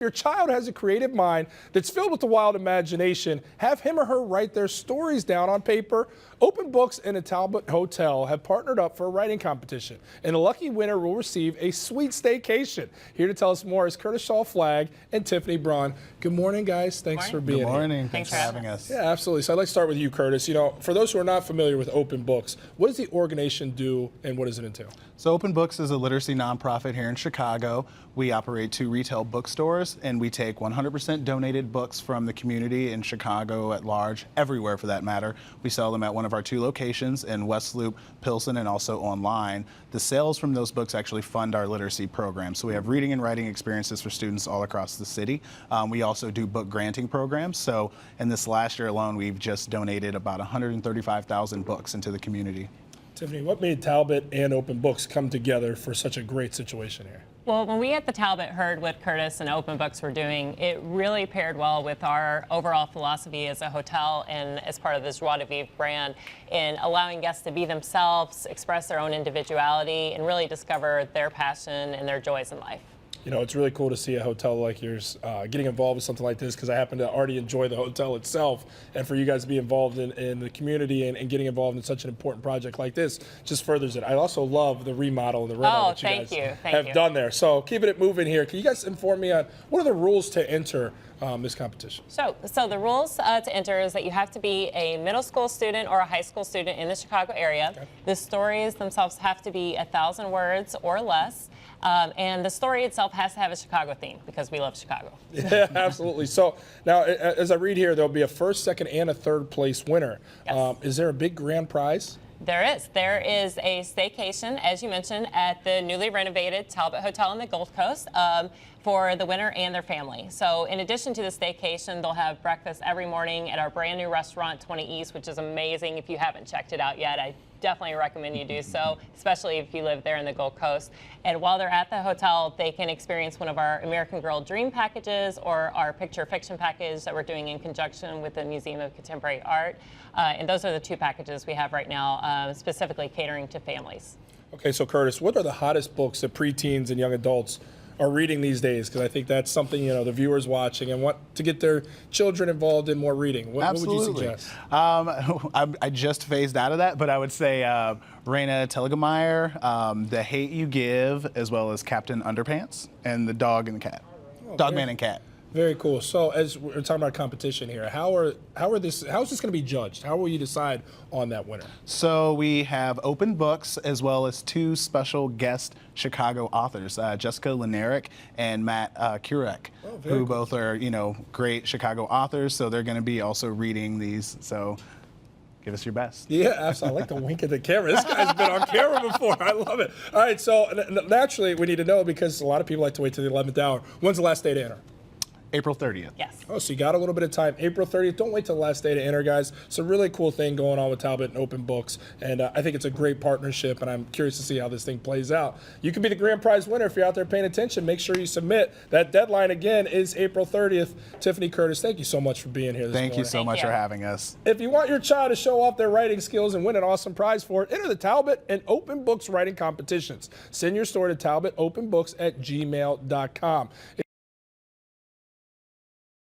Your child has a creative mind that's filled with a wild imagination. Have him or her write their stories down on paper. Open Books and the Talbot Hotel have partnered up for a writing competition, and the lucky winner will receive a sweet staycation. Here to tell us more is Curtis Shaw Flagg and Tiffany Braun. Good morning, guys. Thanks for being here. Good morning. Thanks for having us. Yeah, absolutely. So I'd like to start with you, Curtis. You know, for those who are not familiar with Open Books, what does the organization do and what does it entail? So Open Books is a literacy nonprofit here in Chicago. We operate 2 retail bookstores, and we take 100% donated books from the community in Chicago at large, everywhere for that matter. We sell them at one of our 2 locations in West Loop, Pilsen, and also online. The sales from those books actually fund our literacy program. So we have reading and writing experiences for students all across the city. We also do book granting programs. So in this last year alone, we've just donated about 135,000 books into the community. Tiffany, what made Talbot and Open Books come together for such a great situation here? Well, when we at the Talbot heard what Curtis and Open Books were doing, it really paired well with our overall philosophy as a hotel and as part of this Joie de Vivre brand in allowing guests to be themselves, express their own individuality, and really discover their passion and their joys in life. You know, it's really cool to see a hotel like yours getting involved with something like this, because I happen to already enjoy the hotel itself. And for you guys to be involved in the community and getting involved in such an important project like this just furthers it. I also love the remodel and the reno that you guys have done there. So keeping it moving here. Can you guys inform me on what are the rules to enter this competition? So the rules to enter is that you have to be a middle school student or a high school student in the Chicago area. Okay. The stories themselves have to be 1,000 words or less. And the story itself has to have a Chicago theme because we love Chicago. Yeah, absolutely. So now, as I read here, there'll be a first, second, and a third place winner. Yes. Is there a big grand prize? There is. There is a staycation, as you mentioned, at the newly renovated Talbot Hotel on the Gold Coast for the winner and their family. So in addition to the staycation, they'll have breakfast every morning at our brand new restaurant, 20 East, which is amazing. If you haven't checked it out yet, I definitely recommend you do so, especially if you live there in the Gold Coast. And while they're at the hotel, they can experience one of our American Girl Dream packages or our Picture Fiction package that we're doing in conjunction with the Museum of Contemporary Art. And those are the 2 packages we have right now, specifically catering to families. Okay, so Curtis, what are the hottest books that preteens and young adults are reading these days? Because I think that's something, you know, the viewers watching and want to get their children involved in more reading. What would you suggest? I just phased out of that, but I would say Raina Telgemeier, The Hate You Give, as well as Captain Underpants, and The Dog and the Cat. Oh, Dog, Man, and Cat. Very cool. So as we're talking about competition here, how is this going to be judged? How will you decide on that winner? So we have Open Books as well as 2 special guest Chicago authors, Jessica Lenerick and Matt Kurek, who both are, you know, great Chicago authors. So they're going to be also reading these. So give us your best. Yeah, absolutely. I like the wink at the camera. This guy's been on camera before. I love it. All right, so naturally we need to know, because a lot of people like to wait till the 11th hour. When's the last day to enter? April 30th. Yes. Oh, so you got a little bit of time. April 30th. Don't wait till the last day to enter, guys. It's a really cool thing going on with Talbot and Open Books, and I think it's a great partnership, and I'm curious to see how this thing plays out. You can be the grand prize winner if you're out there paying attention. Make sure you submit. That deadline, again, is April 30th. Tiffany, Curtis, thank you so much for being here this morning. Thank you so much for having us. If you want your child to show off their writing skills and win an awesome prize for it, enter the Talbot and Open Books writing competitions. Send your story to talbotopenbooks@gmail.com.